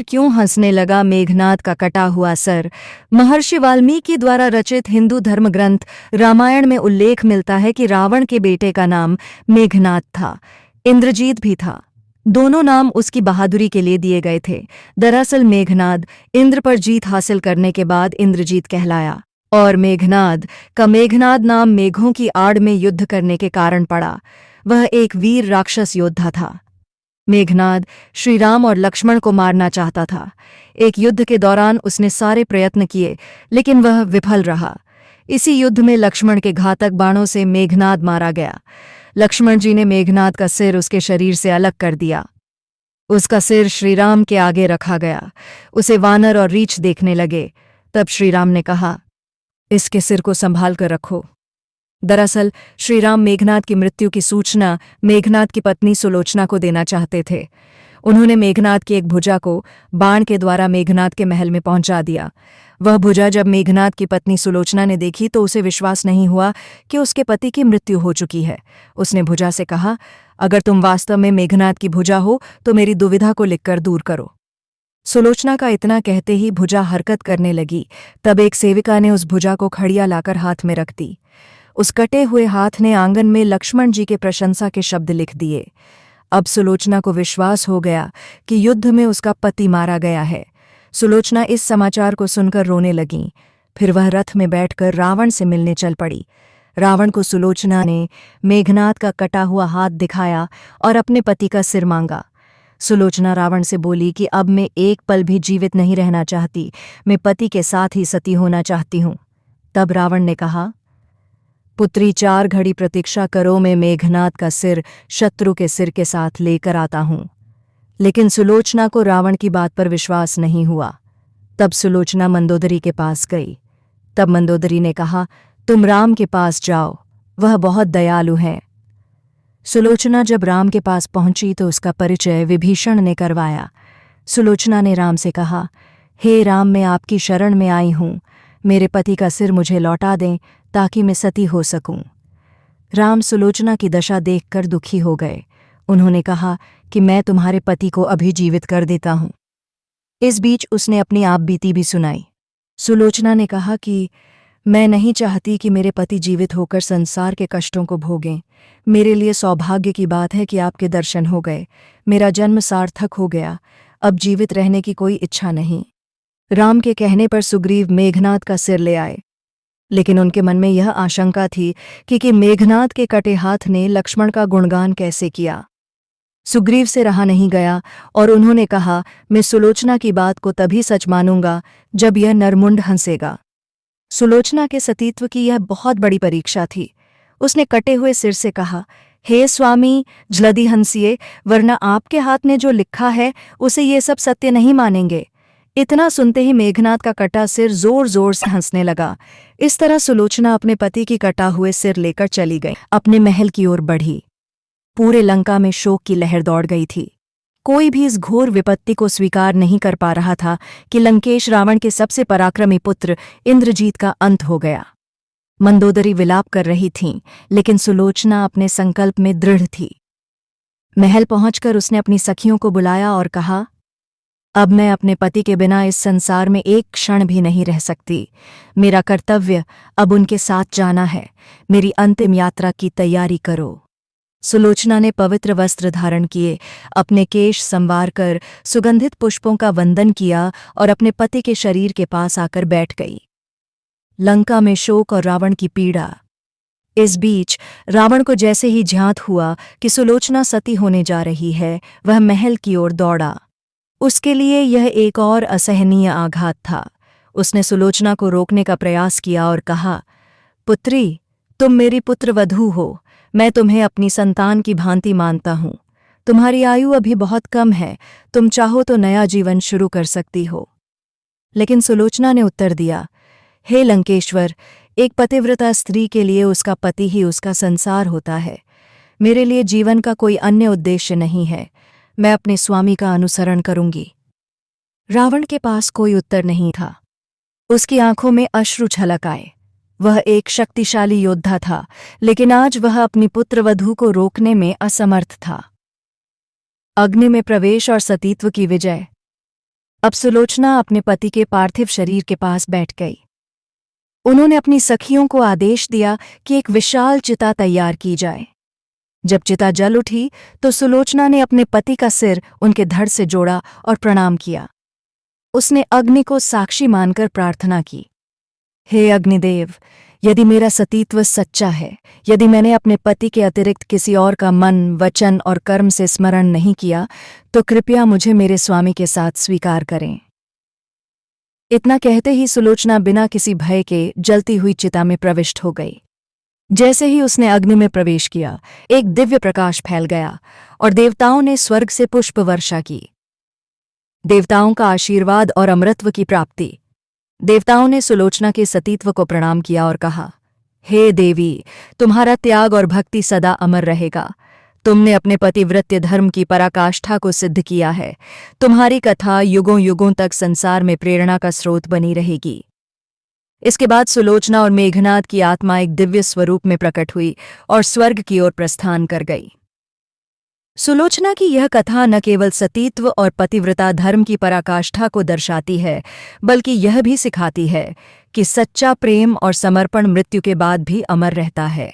क्यों हंसने लगा मेघनाद का कटा हुआ सर। महर्षि वाल्मीकि द्वारा रचित हिंदू धर्म ग्रंथ रामायण में उल्लेख मिलता है कि रावण के बेटे का नाम मेघनाद था। इंद्रजीत भी था। दोनों नाम उसकी बहादुरी के लिए दिए गए थे। दरअसल मेघनाद इंद्र पर जीत हासिल करने के बाद इंद्रजीत कहलाया और मेघनाद का मेघनाद नाम मेघों की आड़ में युद्ध करने के कारण पड़ा। वह एक वीर राक्षस योद्धा था। मेघनाद श्रीराम और लक्ष्मण को मारना चाहता था। एक युद्ध के दौरान उसने सारे प्रयत्न किए, लेकिन वह विफल रहा। इसी युद्ध में लक्ष्मण के घातक बाणों से मेघनाद मारा गया। लक्ष्मण जी ने मेघनाद का सिर उसके शरीर से अलग कर दिया। उसका सिर श्रीराम के आगे रखा गया। उसे वानर और रीछ देखने लगे। तब श्रीराम ने कहा, इसके सिर को संभाल कर रखो। दरअसल श्रीराम मेघनाद की मृत्यु की सूचना मेघनाद की पत्नी सुलोचना को देना चाहते थे। उन्होंने मेघनाद की एक भुजा को बाण के द्वारा मेघनाद के महल में पहुंचा दिया। वह भुजा जब मेघनाद की पत्नी सुलोचना ने देखी तो उसे विश्वास नहीं हुआ कि उसके पति की मृत्यु हो चुकी है। उसने भुजा से कहा, अगर तुम वास्तव में मेघनाद की भुजा हो तो मेरी दुविधा को लिखकर दूर करो। सुलोचना का इतना कहते ही भुजा हरकत करने लगी। तब एक सेविका ने उस भुजा को खड़िया लाकर हाथ में रख दी। उस कटे हुए हाथ ने आंगन में लक्ष्मण जी के प्रशंसा के शब्द लिख दिए। अब सुलोचना को विश्वास हो गया कि युद्ध में उसका पति मारा गया है। सुलोचना इस समाचार को सुनकर रोने लगीं। फिर वह रथ में बैठकर रावण से मिलने चल पड़ी। रावण को सुलोचना ने मेघनाद का कटा हुआ हाथ दिखाया और अपने पति का सिर मांगा। सुलोचना रावण से बोली कि अब मैं एक पल भी जीवित नहीं रहना चाहती, मैं पति के साथ ही सती होना चाहती हूँ। तब रावण ने कहा, पुत्री 4 घड़ी प्रतीक्षा करो, मैं मेघनाद का सिर शत्रु के सिर के साथ लेकर आता हूँ। लेकिन सुलोचना को रावण की बात पर विश्वास नहीं हुआ। तब सुलोचना मंदोदरी के पास गई। तब मंदोदरी ने कहा, तुम राम के पास जाओ, वह बहुत दयालु हैं। सुलोचना जब राम के पास पहुंची तो उसका परिचय विभीषण ने करवाया। सुलोचना ने राम से कहा, हे राम, मैं आपकी शरण में आई हूँ, मेरे पति का सिर मुझे लौटा दें ताकि मैं सती हो सकूं। राम सुलोचना की दशा देखकर दुखी हो गए। उन्होंने कहा कि मैं तुम्हारे पति को अभी जीवित कर देता हूं। इस बीच उसने अपनी आप बीती भी सुनाई। सुलोचना ने कहा कि मैं नहीं चाहती कि मेरे पति जीवित होकर संसार के कष्टों को भोगें। मेरे लिए सौभाग्य की बात है कि आपके दर्शन हो गए, मेरा जन्म सार्थक हो गया, अब जीवित रहने की कोई इच्छा नहीं। राम के कहने पर सुग्रीव मेघनाद का सिर ले आए, लेकिन उनके मन में यह आशंका थी कि मेघनाद के कटे हाथ ने लक्ष्मण का गुणगान कैसे किया। सुग्रीव से रहा नहीं गया और उन्होंने कहा, मैं सुलोचना की बात को तभी सच मानूंगा जब यह नरमुंड हंसेगा। सुलोचना के सतीत्व की यह बहुत बड़ी परीक्षा थी। उसने कटे हुए सिर से कहा, हे स्वामी, जल्दी हंसिए, वरना आपके हाथ ने जो लिखा है उसे ये सब सत्य नहीं मानेंगे। इतना सुनते ही मेघनाद का कटा सिर जोर जोर से हंसने लगा। इस तरह सुलोचना अपने पति की कटा हुए सिर लेकर चली गई, अपने महल की ओर बढ़ी। पूरे लंका में शोक की लहर दौड़ गई थी। कोई भी इस घोर विपत्ति को स्वीकार नहीं कर पा रहा था कि लंकेश रावण के सबसे पराक्रमी पुत्र इंद्रजीत का अंत हो गया। मंदोदरी विलाप कर रही थीं, लेकिन सुलोचना अपने संकल्प में दृढ़ थी। महल पहुंचकर उसने अपनी सखियों को बुलाया और कहा, अब मैं अपने पति के बिना इस संसार में एक क्षण भी नहीं रह सकती। मेरा कर्तव्य अब उनके साथ जाना है। मेरी अंतिम यात्रा की तैयारी करो। सुलोचना ने पवित्र वस्त्र धारण किए, अपने केश संवार कर सुगंधित पुष्पों का वंदन किया और अपने पति के शरीर के पास आकर बैठ गई। लंका में शोक और रावण की पीड़ा। इस बीच रावण को जैसे ही ज्ञात हुआ कि सुलोचना सती होने जा रही है, वह महल की ओर दौड़ा। उसके लिए यह एक और असहनीय आघात था। उसने सुलोचना को रोकने का प्रयास किया और कहा, पुत्री, तुम मेरी पुत्रवधू हो, मैं तुम्हें अपनी संतान की भांति मानता हूँ। तुम्हारी आयु अभी बहुत कम है, तुम चाहो तो नया जीवन शुरू कर सकती हो। लेकिन सुलोचना ने उत्तर दिया, हे लंकेश्वर, एक पतिव्रता स्त्री के लिए उसका पति ही उसका संसार होता है। मेरे लिए जीवन का कोई अन्य उद्देश्य नहीं है। मैं अपने स्वामी का अनुसरण करूंगी। रावण के पास कोई उत्तर नहीं था। उसकी आंखों में अश्रु छलक आए। वह एक शक्तिशाली योद्धा था, लेकिन आज वह अपनी पुत्रवधू को रोकने में असमर्थ था। अग्नि में प्रवेश और सतीत्व की विजय। अब सुलोचना अपने पति के पार्थिव शरीर के पास बैठ गई। उन्होंने अपनी सखियों को आदेश दिया कि एक विशाल चिता तैयार की जाए। जब चिता जल उठी तो सुलोचना ने अपने पति का सिर उनके धड़ से जोड़ा और प्रणाम किया। उसने अग्नि को साक्षी मानकर प्रार्थना की, हे अग्निदेव, यदि मेरा सतीत्व सच्चा है, यदि मैंने अपने पति के अतिरिक्त किसी और का मन, वचन और कर्म से स्मरण नहीं किया, तो कृपया मुझे मेरे स्वामी के साथ स्वीकार करें। इतना कहते ही सुलोचना बिना किसी भय के जलती हुई चिता में प्रविष्ट हो गई। जैसे ही उसने अग्नि में प्रवेश किया, एक दिव्य प्रकाश फैल गया और देवताओं ने स्वर्ग से पुष्प वर्षा की। देवताओं का आशीर्वाद और अमरत्व की प्राप्ति। देवताओं ने सुलोचना के सतीत्व को प्रणाम किया और कहा, हे देवी, तुम्हारा त्याग और भक्ति सदा अमर रहेगा। तुमने अपने पतिव्रत्य धर्म की पराकाष्ठा को सिद्ध किया है। तुम्हारी कथा युगों युगों तक संसार में प्रेरणा का स्रोत बनी रहेगी। इसके बाद सुलोचना और मेघनाद की आत्मा एक दिव्य स्वरूप में प्रकट हुई और स्वर्ग की ओर प्रस्थान कर गई। सुलोचना की यह कथा न केवल सतीत्व और पतिव्रता धर्म की पराकाष्ठा को दर्शाती है, बल्कि यह भी सिखाती है कि सच्चा प्रेम और समर्पण मृत्यु के बाद भी अमर रहता है।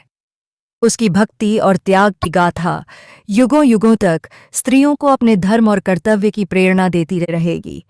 उसकी भक्ति और त्याग की गाथा युगों युगों तक स्त्रियों को अपने धर्म और कर्तव्य की प्रेरणा देती रहेगी।